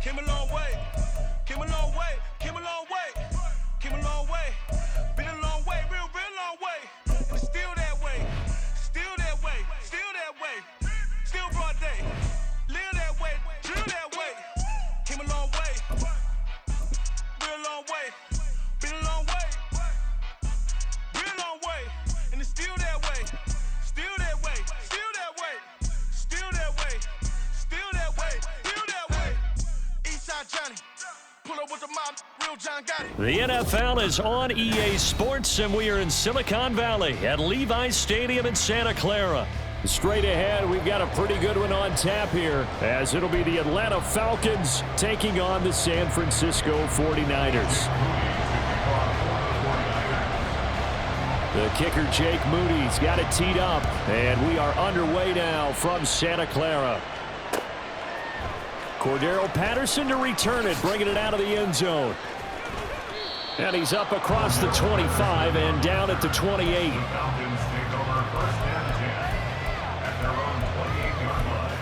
Came a long way, came a long way, came a long way, came a long way, been a long way, real long way, and it's still that way, still that way, still that way, still broad day, live that way, drill that way, came a long way, real long way, been a long way, real long way, and it's still that way, still that way, still that way, still that way, still that way, still that way. Johnny, pull up with the mob, real John got it. The NFL is on EA Sports, and we are in Silicon Valley at Levi's Stadium in Santa Clara. Straight ahead, we've got a pretty good one on tap here, as it'll be the Atlanta Falcons taking on the San Francisco 49ers. The kicker, Jake Moody's got it teed up, and we are underway now from Santa Clara. Cordero Patterson to return it, bringing it out of the end zone. And he's up across the 25 and down at the 28. Falcons take over first and 10 at their own 28-yard line.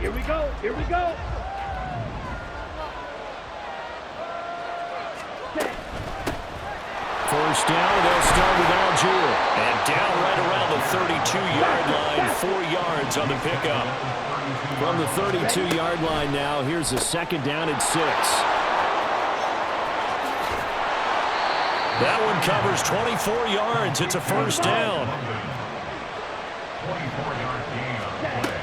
Here we go. Here we go. First down, they'll start with Algier. And down right around the 32-yard line, 4 yards on the pickup. From the 32-yard line now, here's a second down and 6. That one covers 24 yards. It's a first down. 24-yard gain on the play.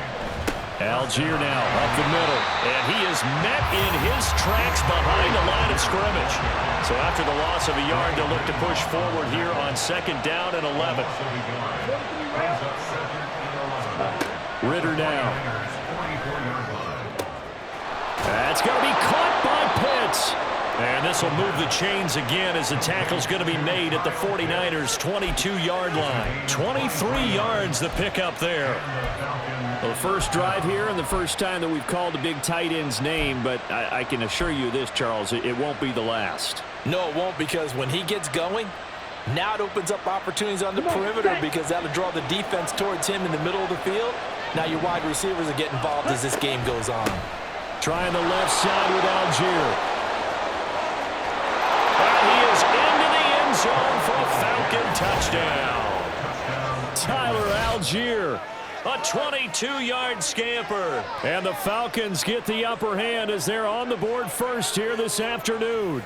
Algier now up the middle, and he is met in his tracks behind the line of scrimmage. So after the loss of a yard, they'll look to push forward here on second down and 11. Ritter now. That's going to be caught by Pitts. And this will move the chains again as the tackle's going to be made at the 49ers' 22-yard line. 23 yards the pickup there. Well, the first drive here and the first time that we've called a big tight end's name, but I can assure you this, Charles, it won't be the last. No, it won't, because when he gets going, now it opens up opportunities on the perimeter because that'll draw the defense towards him in the middle of the field. Now your wide receivers will get involved as this game goes on. Trying the left side with Algier. And he is into the end zone for a Falcon touchdown. Tyler Algier, a 22-yard scamper. And the Falcons get the upper hand as they're on the board first here this afternoon.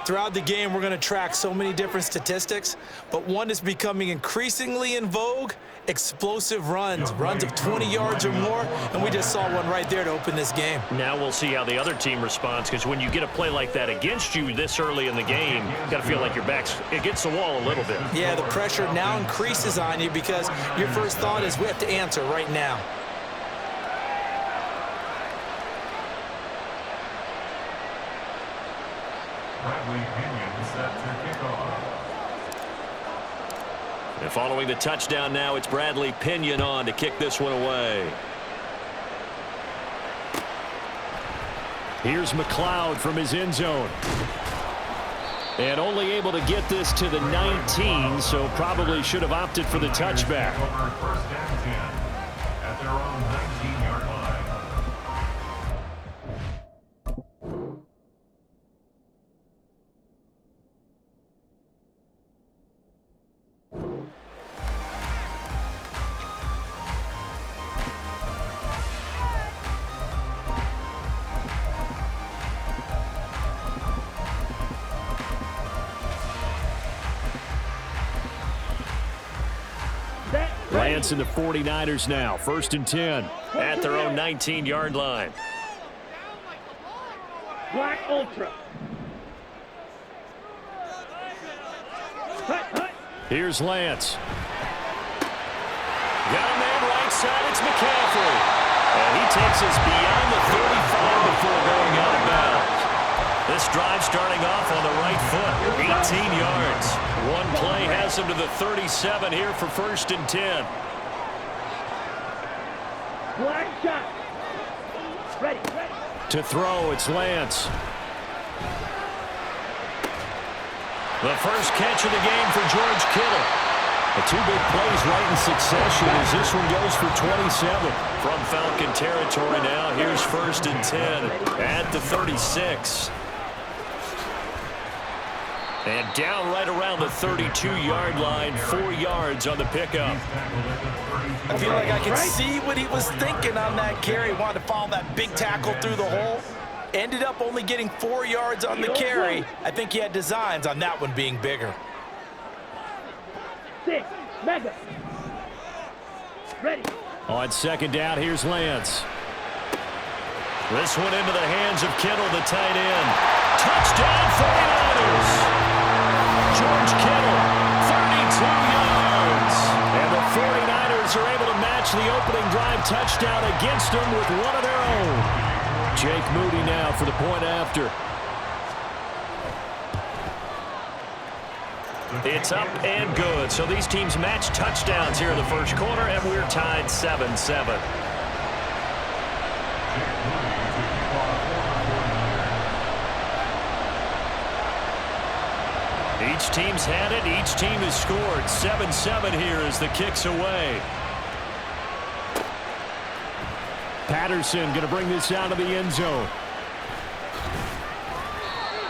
Throughout the game, we're going to track so many different statistics, but one is becoming increasingly in vogue: explosive runs of 20 yards or more, and we just saw one right there to open this game. Now we'll see how the other team responds, because when you get a play like that against you this early in the game, you got to feel like your back's against the wall a little bit. Yeah, the pressure now increases on you because your first thought is we have to answer right now. And following the touchdown now, it's Bradley Pinion on to kick this one away. Here's McLeod from his end zone. And only able to get this to the 19, so probably should have opted for the touchback. First and 10 at their own 19-yard line. Lance and the 49ers now, first and 10 at their own 19-yard line. Black Ultra. Here's Lance. Got a man right side. It's McCaffrey. And he takes us beyond the 35 before going out of bounds. This drive starting off on the right foot. 18 yards. One play has him to the 37 here for 1st and 10. Black shot. Ready. To throw, it's Lance. The first catch of the game for George Kittle. The 2 big plays right in succession as this one goes for 27. From Falcon territory now, here's 1st and 10 at the 36. And down right around the 32-yard line, 4 yards on the pickup. I feel like I can see what he was thinking on that carry. Wanted to follow that big tackle through the hole. Ended up only getting 4 yards on the carry. I think he had designs on that one being bigger. 6, mega. Ready. On 2nd down, here's Lance. This one into the hands of Kittle, the tight end. Touchdown, 49ers! George Kittle, 32 yards. And the 49ers are able to match the opening drive touchdown against them with one of their own. Jake Moody now for the point after. It's up and good. So these teams match touchdowns here in the first quarter, and we're tied 7-7. Each team's had it. Each team has scored. 7-7 here as the kick's away. Patterson going to bring this out of the end zone.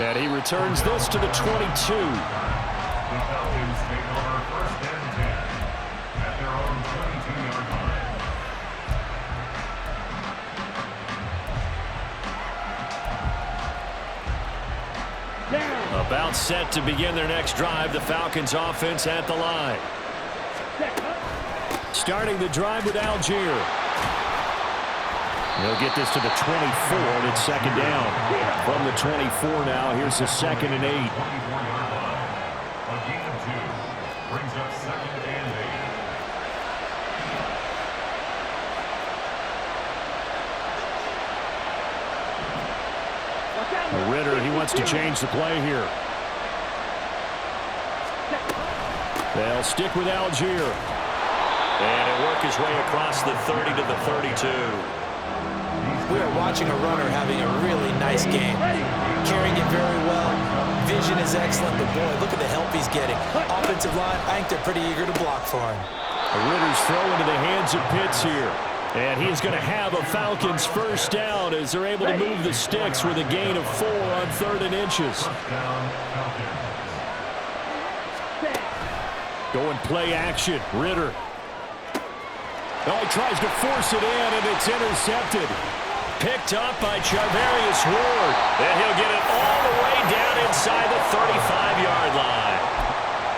And he returns this to the 22. The Falcons take over 1st and 10 at their own 22-yard line. Down. About set to begin their next drive. The Falcons offense at the line. Starting the drive with Algier. They'll get this to the 24, and it's 2nd down. From the 24 now, here's the 2nd and 8. 24-yard line. A gain of 2 brings up 2nd and 8. Ritter, he wants to change the play here. They'll stick with Algier. And it'll work his way across the 30 to the 32. We are watching a runner having a really nice game. Carrying it very well. Vision is excellent, but boy, look at the help he's getting. Offensive line, I think they're pretty eager to block for him. Ritter's throw into the hands of Pitts here. And he's going to have a Falcons first down as they're able to move the sticks with a gain of 4 on 3rd and inches. Touchdown, Falcons. Going play action, Ritter. Oh, he tries to force it in, and it's intercepted. Picked up by Charvarius Ward. And he'll get it all the way down inside the 35-yard line.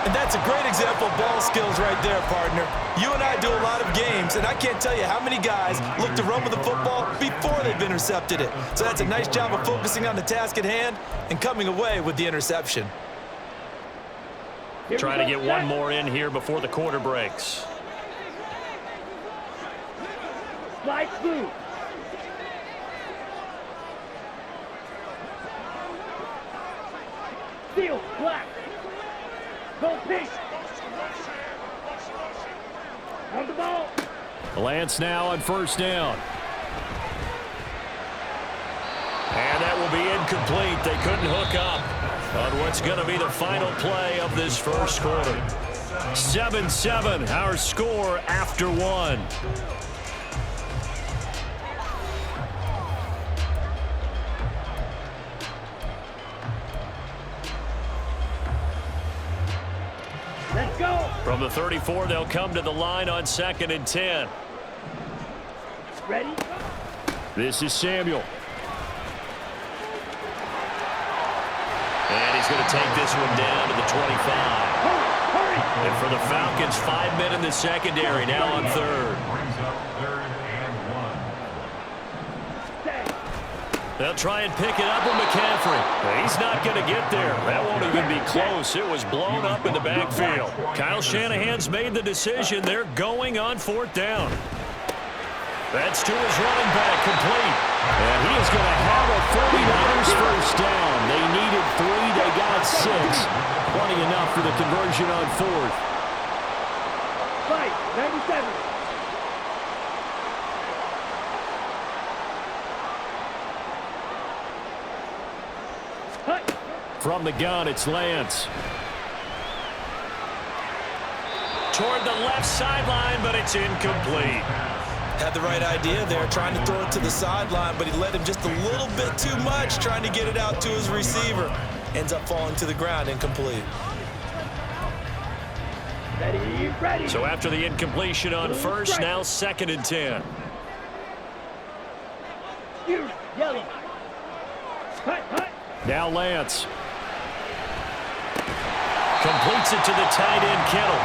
And that's a great example of ball skills right there, partner. You and I do a lot of games, and I can't tell you how many guys look to run with the football before they've intercepted it. So that's a nice job of focusing on the task at hand and coming away with the interception. Trying to get one more in here before the quarter breaks. Slide through. Steel, black. Go pink. On the ball. Lance now on 1st down. And that will be incomplete. They couldn't hook up on what's going to be the final play of this first quarter. 7-7, our score after 1. Let's go. From the 34, they'll come to the line on 2nd and 10. Ready? This is Samuel. And he's going to take this one down to the 25. Hurry. And for the Falcons, 5 men in the secondary, now on 3rd. Brings up 3rd and 1. Stay. They'll try and pick it up with McCaffrey. He's not going to get there. That won't even be close. It was blown up in the backfield. Kyle Shanahan's made the decision. They're going on 4th down. That's to his running back, complete. And he is going to have a 49ers first down. They needed 3. They got 6. Plenty enough for the conversion on 4th. Fight, 97. From the gun, it's Lance. Toward the left sideline, but it's incomplete. Had the right idea there, trying to throw it to the sideline, but he let him just a little bit too much, trying to get it out to his receiver. Ends up falling to the ground, incomplete. Ready, ready. So after the incompletion on first, now 2nd and 10. You, yellow. Hut, hut. Now Lance. Completes it to the tight end, Kittle.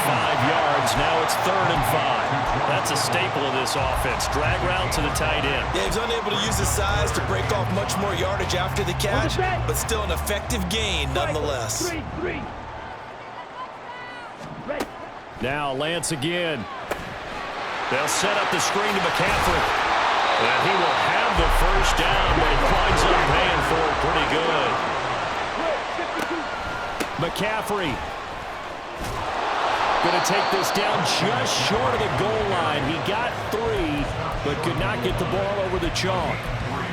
5 yards. Now it's 3rd and 5. That's a staple of this offense. Drag route to the tight end. Yeah, he's unable to use his size to break off much more yardage after the catch, but still an effective gain nonetheless. 3-3. Ready. Now Lance again. They'll set up the screen to McCaffrey. And he will have the first down, but he winds up paying for it pretty good. McCaffrey going to take this down just short of the goal line. He got 3, but could not get the ball over the chalk.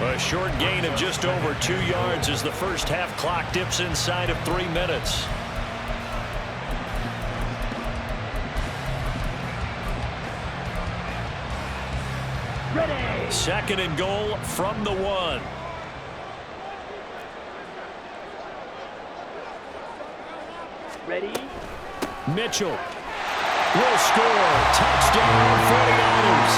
A short gain of just over 2 yards as the first half clock dips inside of 3 minutes. Ready. 2nd and goal from the 1. Ready. Mitchell will score. Touchdown, 49ers.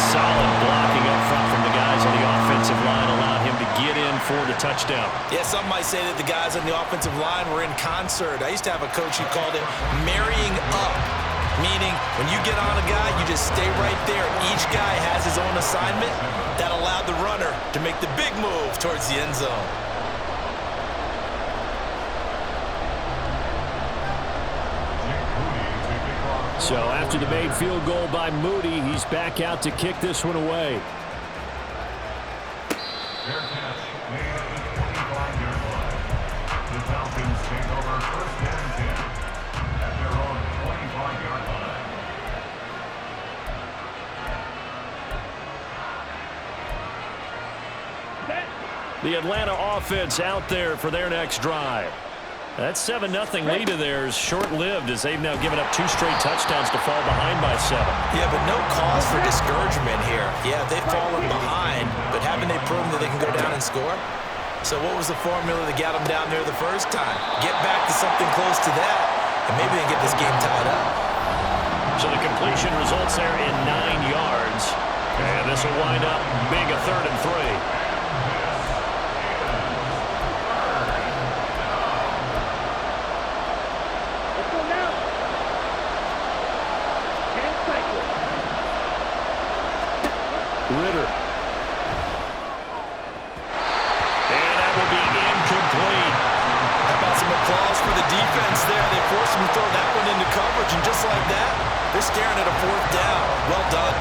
Solid blocking up front from the guys on the offensive line allowed him to get in for the touchdown. Yeah, some might say that the guys on the offensive line were in concert. I used to have a coach who called it marrying up, meaning when you get on a guy, you just stay right there. Each guy has his own assignment. That allowed the runner to make the big move towards the end zone. So after the made field goal by Moody, he's back out to kick this one away. Fair catch made at the 25-yard line. The Falcons take over 1st and 10 at their own 25-yard line. The Atlanta offense out there for their next drive. That 7-0 lead of theirs short-lived as they've now given up 2 straight touchdowns to fall behind by 7. Yeah, but no cause for discouragement here. Yeah, they've fallen behind, but haven't they proven that they can go down and score? So what was the formula that got them down there the first time? Get back to something close to that, and maybe they can get this game tied up. So the completion results there in 9 yards. And this will wind up being a 3rd and 3. Ritter. And that will be incomplete. How about some applause for the defense there? They forced him to throw that one into coverage, and just like that, they're staring at a 4th down. Well done.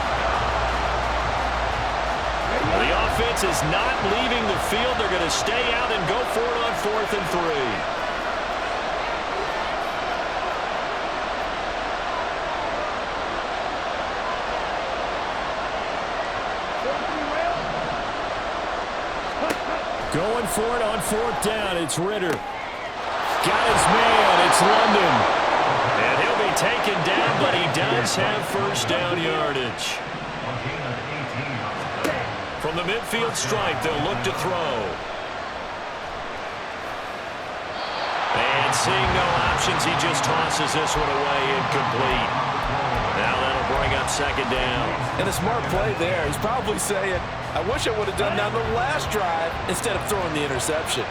The offense is not leaving the field. They're going to stay out and go for it on 4th and 3. Going for it on 4th down. It's Ritter. Got his man. It's London. And he'll be taken down, but he does have first down yardage. From the midfield stripe, they'll look to throw. And seeing no options, he just tosses this one away, incomplete. Now that'll bring up 2nd down. And a smart play there. He's probably saying, I wish I would have done that on the last drive instead of throwing the interception.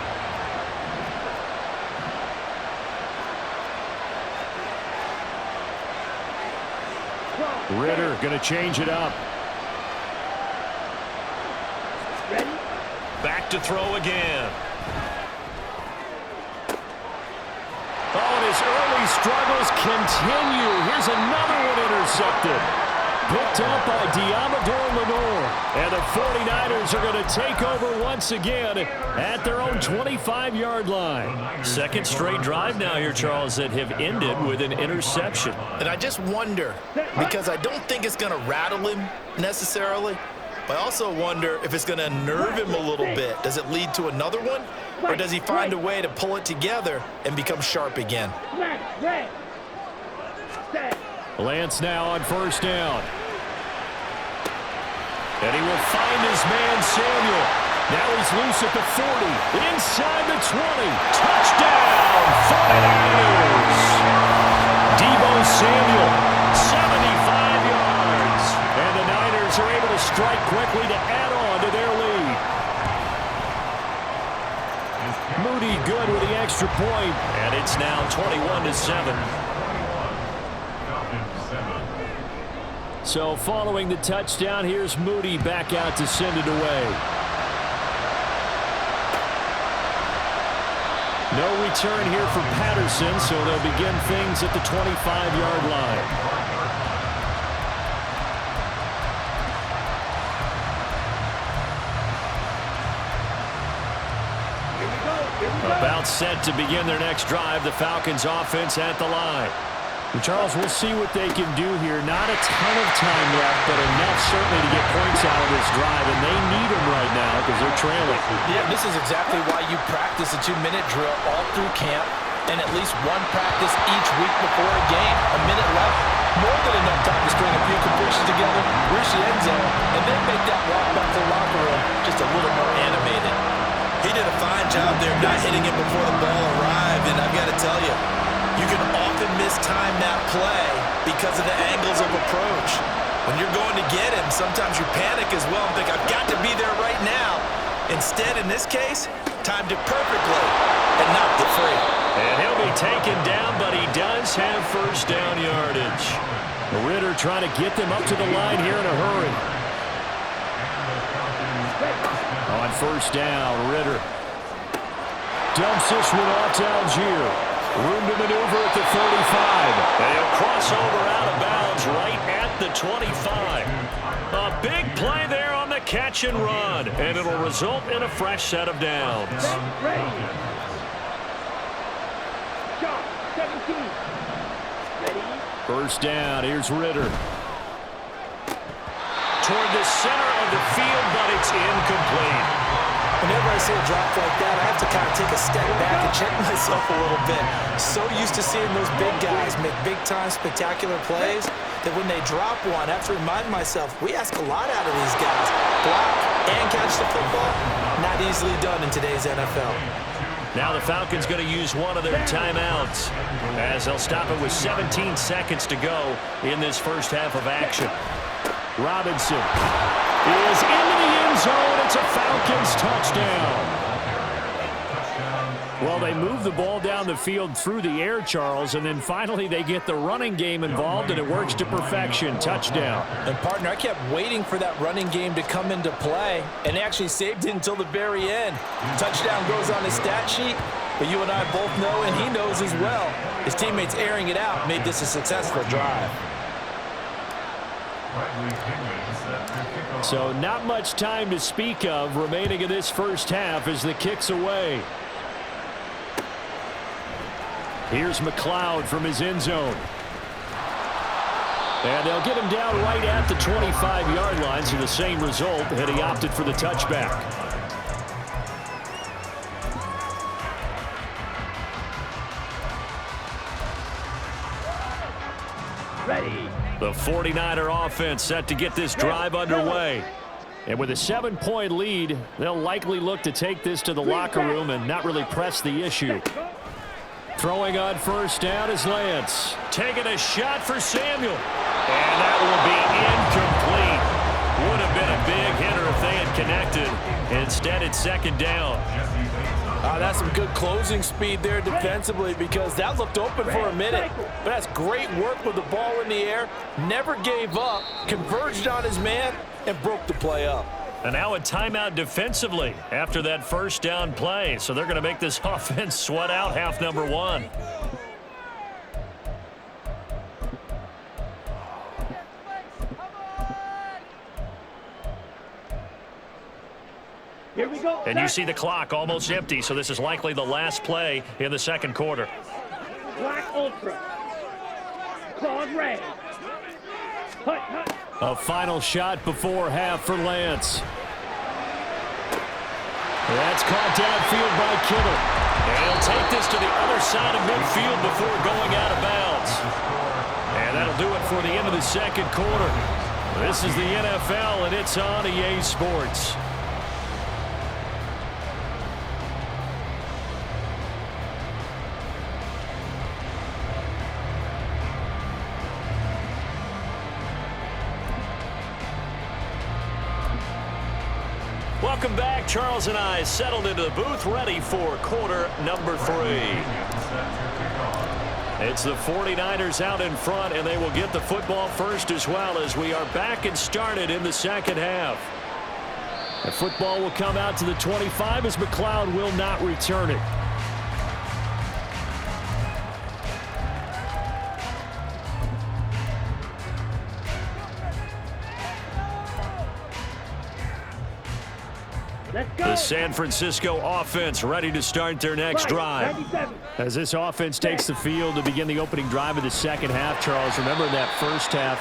Ritter going to change it up. Ready? to throw again. Oh, and his early struggles continue. Here's another one intercepted. Picked up by Diamador Lenore. And the 49ers are going to take over once again at their own 25-yard line. Second straight drive now here, Charles, that have ended with an interception. And I just wonder, because I don't think it's going to rattle him necessarily, but I also wonder if it's going to unnerve him a little bit. Does it lead to another one? Or does he find a way to pull it together and become sharp again? Lance now on first down. And he will find his man, Samuel. Now he's loose at the 40. Inside the 20. Touchdown, 49ers. Deebo Samuel, 75 yards. And the Niners are able to strike quickly to add on to their lead. Moody good with the extra point. And it's now 21-7. So following the touchdown, here's Moody back out to send it away. No return here for Patterson, so they'll begin things at the 25-yard line. About set to begin their next drive, the Falcons offense at the line. And Charles, we'll see what they can do here. Not a ton of time left, but enough certainly to get points out of this drive, and they need them right now because they're trailing. Yeah, this is exactly why you practice a 2-minute drill all through camp and at least one practice each week before a game. A minute left, more than enough time to string a few completions together, reach the end zone, and then make that walk back to the locker room just a little more animated. He did a fine job there not hitting it before the ball arrived, and I've got to tell you, you can often mistime that play because of the angles of approach. When you're going to get him, sometimes you panic as well and think, I've got to be there right now. Instead, in this case, timed it perfectly and knocked it free. And he'll be taken down, but he does have first down yardage. Ritter trying to get them up to the line here in a hurry. On first down, Ritter dumps this one off to Algier. Room to maneuver at the 35. And he'll cross over out of bounds right at the 25. A big play there on the catch and run. And it'll result in a fresh set of downs. Ready. Shot, 17. Ready. First down, here's Ritter. Toward the center of the field, but it's incomplete. Whenever I see a drop like that, I have to kind of take a step back and check myself a little bit. So used to seeing those big guys make big-time spectacular plays that when they drop one, I have to remind myself, we ask a lot out of these guys. Block and catch the football, not easily done in today's NFL. Now the Falcons going to use one of their timeouts as they'll stop it with 17 seconds to go in this first half of action. Robinson is into the end zone. It's a Falcons touchdown. Well, they move the ball down the field through the air, Charles, and then finally they get the running game involved, and it works to perfection. Touchdown. And, partner, I kept waiting for that running game to come into play, and they actually saved it until the very end. Touchdown goes on his stat sheet, but you and I both know, and he knows as well, his teammates airing it out made this a successful drive. So not much time to speak of remaining in this first half as the kick's away. Here's McLeod from his end zone. And they'll get him down right at the 25-yard line, so the same result, and he opted for the touchback. Ready. The 49er offense set to get this drive underway. And with a 7-point lead, they'll likely look to take this to the locker room and not really press the issue. Throwing on first down is Lance. Taking a shot for Samuel. And that will be incomplete. Would have been a big hitter if they had connected. Instead, it's second down. That's some good closing speed there defensively because that looked open for a minute. But that's great work with the ball in the air. Never gave up, converged on his man, and broke the play up. And now a timeout defensively after that first down play. So they're going to make this offense sweat out half number one. Here we go. And you see the clock almost empty, so this is likely the last play in the second quarter. Black Ultra. Claws red. Hut, hut. A final shot before half for Lance. That's caught downfield by Kittle. And he'll take this to the other side of midfield before going out of bounds. And that'll do it for the end of the second quarter. This is the NFL, and it's on EA Sports. Welcome back. Charles and I settled into the booth, ready for quarter number 3. It's the 49ers out in front, and they will get the football first as well as we are back and started in the second half. The football will come out to the 25 as McLeod will not return it. Let's go. The San Francisco offense ready to start their next drive. 97. As this offense takes the field to begin the opening drive of the second half, Charles, remember that first half,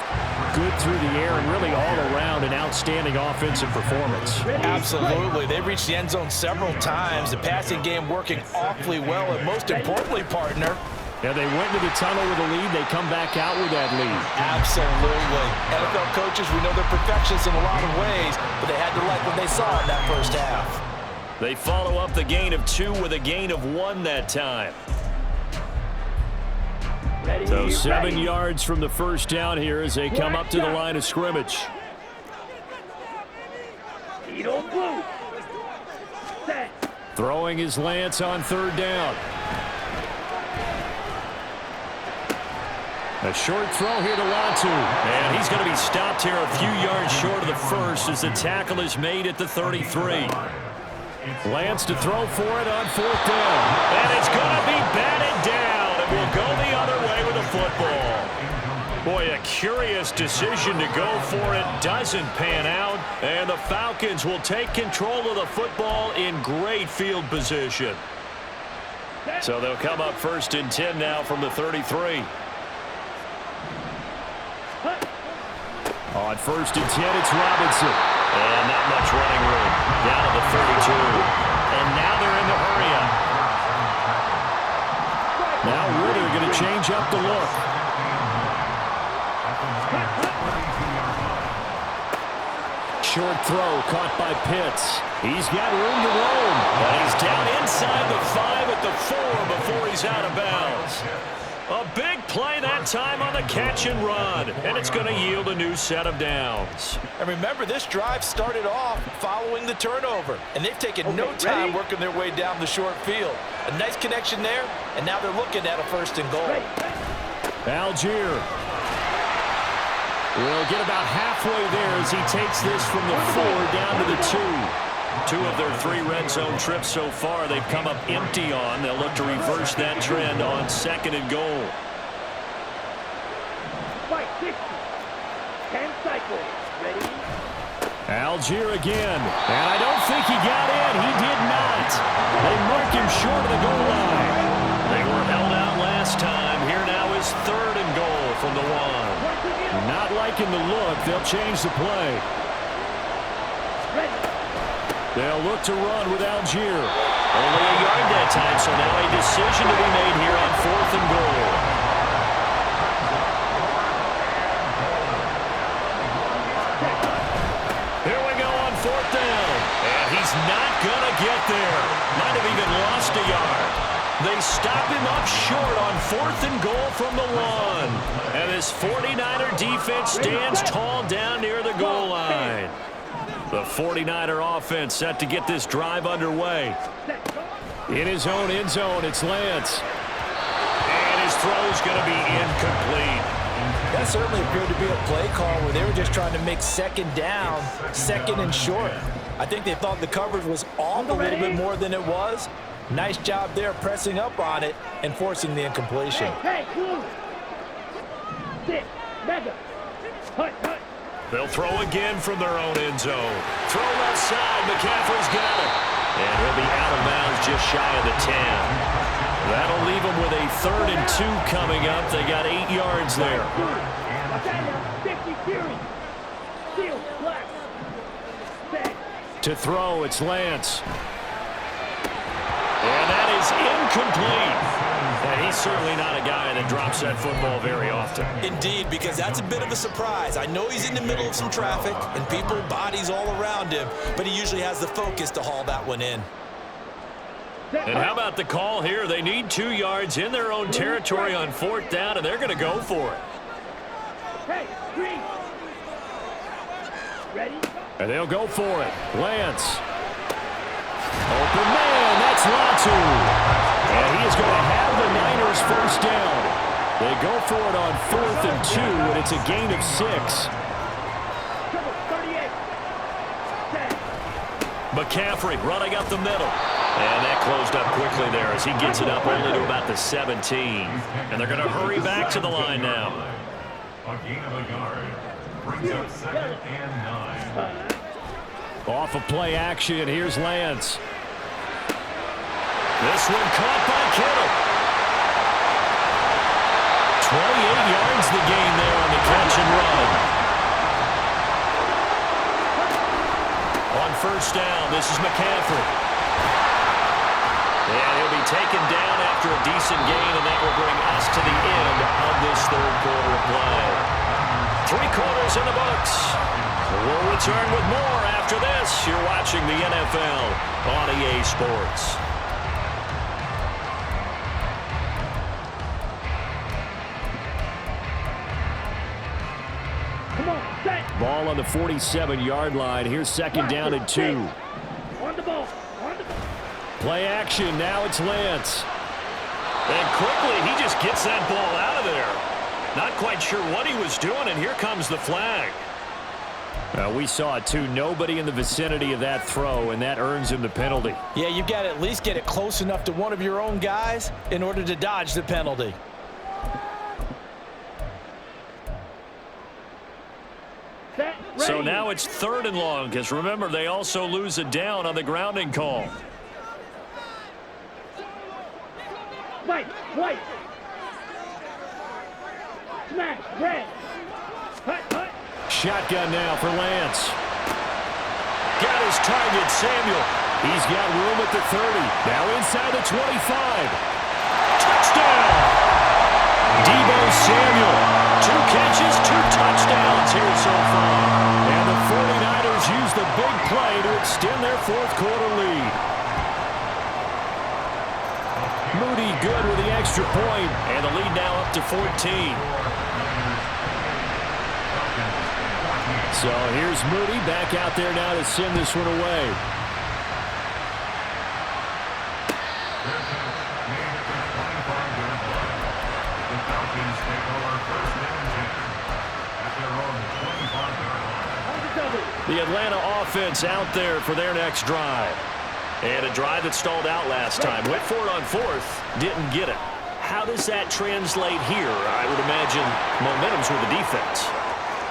good through the air and really all around an outstanding offensive performance. Absolutely. They reached the end zone several times. The passing game working awfully well, and most importantly, partner, Yeah, they went to the tunnel with a lead. They come back out with that lead. absolutely. NFL coaches, we know they're perfectionists in a lot of ways, but they had to like what they saw in that first half. They follow up the gain of 2 with a gain of 1 that time. Ready, So 7 ready. yards from the first down here as they come up to the line of scrimmage. Edo blue. Set. Throwing his Lance on third down. A short throw here to Latu. And he's going to be stopped here a few yards short of the first as the tackle is made at the 33. Lance to throw for it on fourth down. And it's going to be batted down. And will go the other way with the football. Boy, a curious decision to go for it. Doesn't pan out. And the Falcons will take control of the football in great field position. So they'll come up first and 10 now from the 33. On first and 10, it's Robinson. And not much running room. Down to the 32. And now they're in the hurry up. Now Ritter going to change up the look. Short throw caught by Pitts. He's got room to roam. And he's down inside the 5 at the 4 before he's out of bounds. A big play that time on the catch and run. And it's going to yield a new set of downs. And remember, this drive started off following the turnover, and they've taken no time working their way down the short field. A nice connection there, and now they're looking at a first and goal. Algier will get about halfway there as he takes this from the 4 down to the 2. 2 of their 3 red zone trips so far they've come up empty on. They'll look to reverse that trend on second and goal. Fight 60. 10 cycles. Ready? Algier again. And I don't think he got in. He did not. They marked him short of the goal line. They were held out last time. Here now is third and goal from the 1. Not liking the look. They'll change the play. Ready. They'll look to run with Algier. Only a yard that time, so now a decision to be made here on fourth and goal. Here we go on fourth down. And he's not going to get there. Might have even lost a yard. They stop him up short on fourth and goal from the 1. And this 49er defense stands tall down near the goal line. The 49er offense set to get this drive underway. In his own end zone, it's Lance. And his throw's going to be incomplete. That certainly appeared to be a play call where they were just trying to make second down, second and short. I think they thought the coverage was off a little bit more than it was. Nice job there pressing up on it and forcing the incompletion. Hey, blue. Sit. Mega. Hut, hut. They'll throw again from their own end zone. Throw left side. McCaffrey's got it. And he'll be out of bounds just shy of the 10. That'll leave them with a 3rd and 2 coming up. They got 8 yards there. Watch out now. 50 Fury. Steel, black. Set. To throw, it's Lance. And that is incomplete. And he's certainly not a guy that drops that football very often. Indeed, because that's a bit of a surprise. I know he's in the middle of some traffic and people, bodies all around him, but he usually has the focus to haul that one in. And how about the call here? They need 2 yards in their own territory on 4th down, and they're going to go for it. Hey, green. Ready? And they'll go for it. Lance. Open man, that's Latu. And he is going to have the Niners 1st down. They go for it on 4th and 2, and it's a gain of 6. Triple 38. Set. McCaffrey running up the middle. And that closed up quickly there as he gets it up only to about the 17. And they're going to hurry back to the line now. A gain of a yard. Brings up 2nd and 9. Off of play action, here's Lance. This one caught by Kittle. 28 yards the gain there on the catch and run. On 1st down, this is McCaffrey. And he'll be taken down after a decent gain, and that will bring us to the end of this 3rd quarter of play. 3 quarters in the books. We'll return with more after this. You're watching the NFL on EA Sports. Come on, set. Ball on the 47-yard line. Here's 2nd down and 2. On the ball. On the ball. Play action. Now it's Lance. And quickly, he just gets that ball out of there. Not quite sure what he was doing, and here comes the flag. We saw it, too. Nobody in the vicinity of that throw, and that earns him the penalty. Yeah, you've got to at least get it close enough to one of your own guys in order to dodge the penalty. Set. Ready. So now it's 3rd and long, because remember, they also lose a down on the grounding call. White. White. Smash. Red. Hut, hut. Shotgun now for Lance. Got his target, Samuel. He's got room at the 30. Now inside the 25. Touchdown! Deebo Samuel. 2 catches, 2 touchdowns here so far. And the 49ers use the big play to extend their 4th quarter lead. Moody good with the extra point, and the lead now up to 14. So here's Moody back out there now to send this one away. The Atlanta offense out there for their next drive. And a drive that stalled out last time. Went for it on 4th, didn't get it. How does that translate here? I would imagine momentum's with the defense.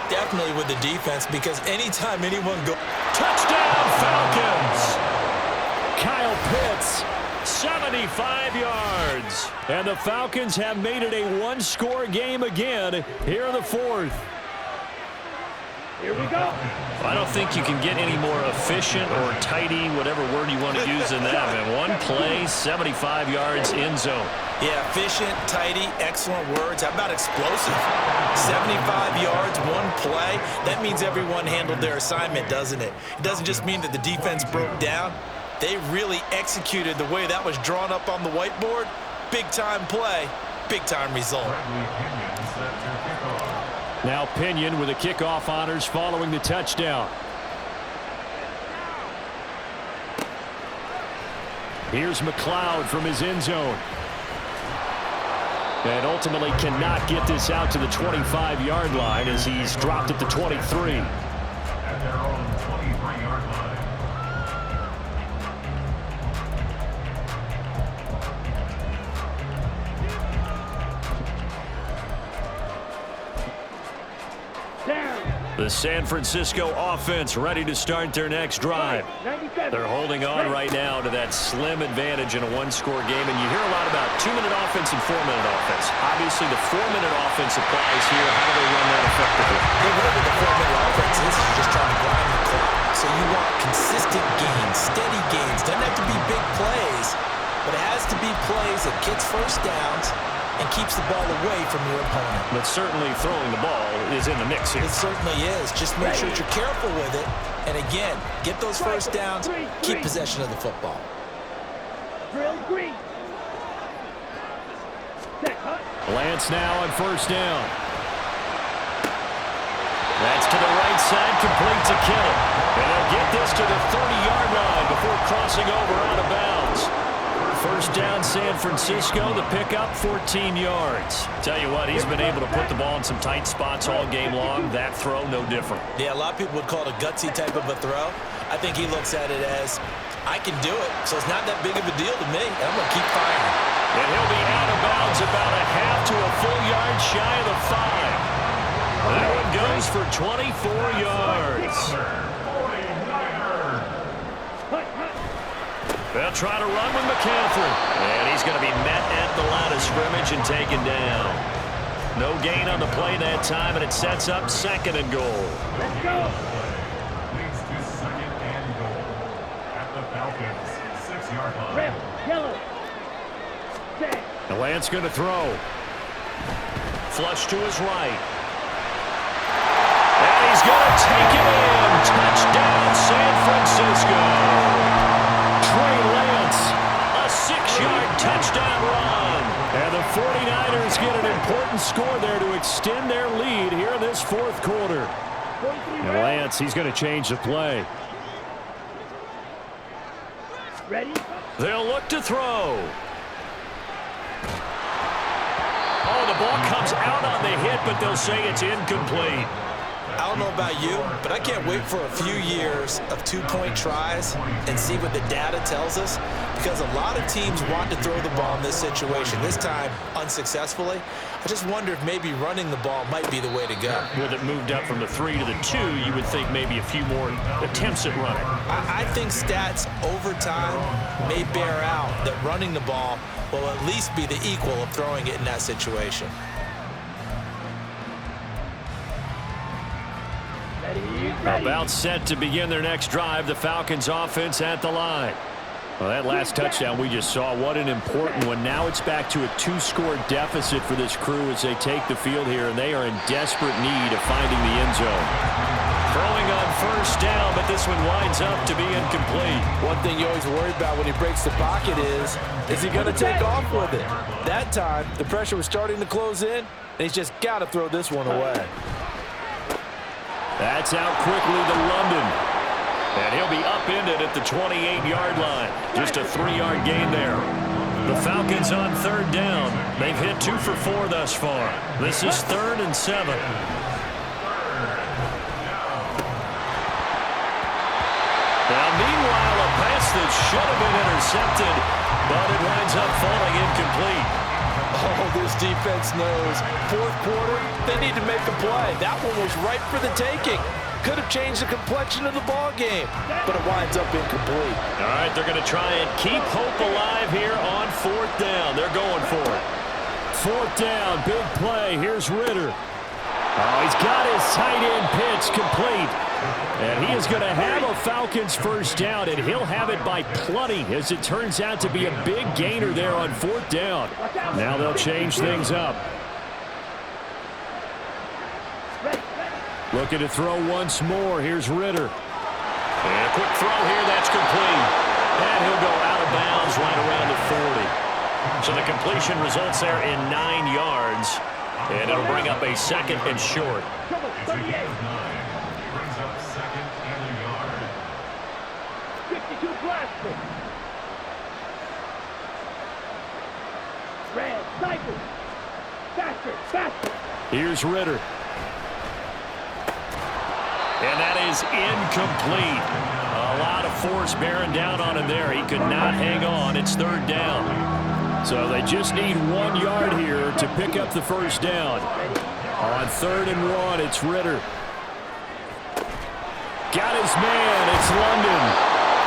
Definitely with the defense, because anytime anyone goes... Touchdown, Falcons! Kyle Pitts, 75 yards. And the Falcons have made it a 1-score game again here in the 4th. Here we go. I don't think you can get any more efficient or tidy, whatever word you want to use in that. Man, 1 play, 75 yards, end zone. Yeah, efficient, tidy, excellent words. How about explosive? 75 yards, 1 play. That means everyone handled their assignment, doesn't it? It doesn't just mean that the defense broke down. They really executed the way that was drawn up on the whiteboard. Big-time play, big-time result. Now Pinion with the kickoff honors following the touchdown. Here's McLeod from his end zone. And ultimately cannot get this out to the 25-yard line as he's dropped at the 23. At their own 23-yard line. Down. The San Francisco offense ready to start their next drive. 97. They're holding on right now to that slim advantage in a one-score game, and you hear a lot about 2-minute offense and 4-minute offense. Obviously, the 4-minute offense applies here. How do they run that effectively? Whatever the 4-minute offense is, you're just trying to grind the clock. So you want consistent gains, steady gains. Doesn't have to be big plays, but it has to be plays that gets first downs and keeps the ball away from your opponent. But certainly throwing the ball is in the mix here. It certainly is. Just make sure you're careful with it. And again, get those first downs, keep possession of the football. Drill green. Set, hut. Lance now on first down. That's to the right side, complete to Kittle. And they'll get this to the 30-yard line before crossing over out of bounds. First down, San Francisco. The pickup, 14 yards. Tell you what, he's been able to put the ball in some tight spots all game long. That throw, no different. Yeah, a lot of people would call it a gutsy type of a throw. I think he looks at it as, I can do it, so it's not that big of a deal to me. I'm going to keep firing. And he'll be out of bounds about a half to a full yard shy of the 5. That one goes for 24 yards. 49er. They'll try to run with McCaffrey. And he's going to be met at the line of scrimmage and taken down. No gain on the play that time, and it sets up second and goal. Let's go. Leads to second and goal. At the Falcons' 6-yard line. Red, yellow. Set. The Lance going to throw. Flush to his right. And he's going to take it in. Touchdown, San Francisco. Trey Lance, a 6-yard touchdown run. And the 49ers get an important score there to extend their lead here in this fourth quarter. 43 And Lance, he's going to change the play. Ready? They'll look to throw. Oh, the ball comes out on the hit, but they'll say it's incomplete. I don't know about you, but I can't wait for a few years of two-point tries and see what the data tells us, because a lot of teams want to throw the ball in this situation, this time unsuccessfully. I just wonder if maybe running the ball might be the way to go. With it moved up from the 3 to the 2, you would think maybe a few more attempts at running. I think stats over time may bear out that running the ball will at least be the equal of throwing it in that situation. About set to begin their next drive, the Falcons offense at the line. Well, that last touchdown we just saw, what an important one. Now it's back to a 2-score deficit for this crew as they take the field here, and they are in desperate need of finding the end zone. Throwing on first down, but this one winds up to be incomplete. One thing you always worry about when he breaks the pocket is he going to take off with it? That time, the pressure was starting to close in, and he's just got to throw this one away. That's out quickly to London. And he'll be upended at the 28-yard line. Just a 3-yard gain there. The Falcons on third down. They've hit 2 for 4 thus far. This is 3rd and 7. Now, meanwhile, a pass that should have been intercepted, but it winds up falling incomplete. Oh, this defense knows. Fourth quarter, they need to make a play. That one was right for the taking. Could have changed the complexion of the ball game, but it winds up incomplete. All right, they're going to try and keep hope alive here on 4th down. They're going for it. 4th down, big play. Here's Ritter. Oh, he's got his tight end pitch complete. And he is going to have a Falcons first down, and he'll have it by plenty, as it turns out to be a big gainer there on 4th down. Now they'll change things up. Looking to throw once more. Here's Ritter. And a quick throw here. That's complete. And he'll go out of bounds right around the 40. So the completion results there in 9 yards. And it'll bring up a second and short. It's a gain of 9. Brings up second and a yard. 52 plastic. Red, cycle. Faster. Here's Ritter. And that is incomplete. A lot of force bearing down on him there. He could not hang on. It's third down. So they just need 1 yard here to pick up the first down. On 3rd and 1, it's Ritter. Got his man. It's London.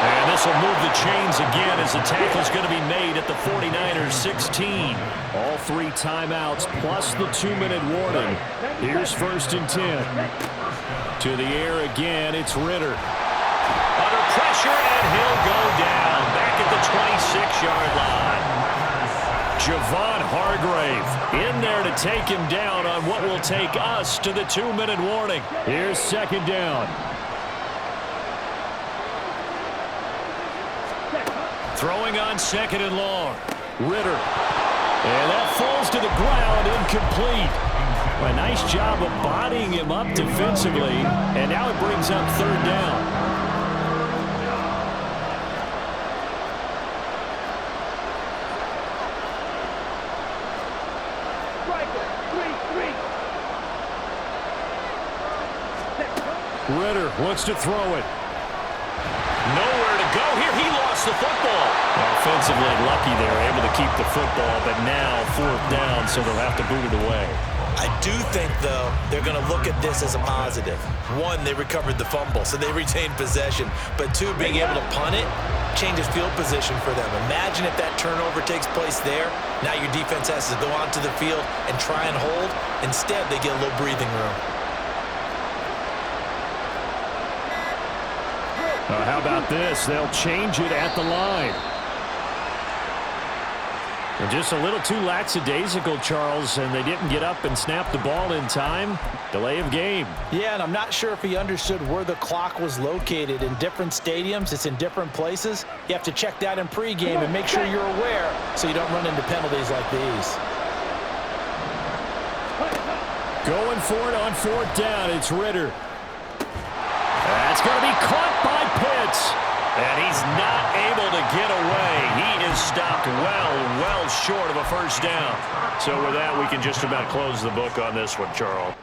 And this will move the chains again as the tackle's going to be made at the 49ers 16. All 3 timeouts plus the 2-minute warning. Here's 1st and 10. To the air again, it's Ritter. Under pressure, and he'll go down. Back at the 26-yard line. Javon Hargrave in there to take him down on what will take us to the 2-minute warning. Here's 2nd down. Throwing on 2nd and long. Ritter. And that falls to the ground, incomplete. A nice job of bodying him up defensively, and now it brings up 3rd down. Ritter wants to throw it. Nowhere to go here. He lost the football. Offensively lucky they were able to keep the football, but now 4th down, so they'll have to boot it away. I do think, though, they're going to look at this as a positive. 1, they recovered the fumble, so they retained possession. But 2, being able to punt it changes field position for them. Imagine if that turnover takes place there. Now your defense has to go onto the field and try and hold. Instead, they get a little breathing room. How about this? They'll change it at the line. And just a little too lackadaisical, Charles, and they didn't get up and snap the ball in time. Delay of game. Yeah, and I'm not sure if he understood where the clock was located. In different stadiums, it's in different places. You have to check that in pregame and make sure you're aware so you don't run into penalties like these. Going for it on 4th down. It's Ritter. That's going to be caught by Pitts. And he's not able to get away. He is stopped well short of a first down. So with that, we can just about close the book on this one, Charles.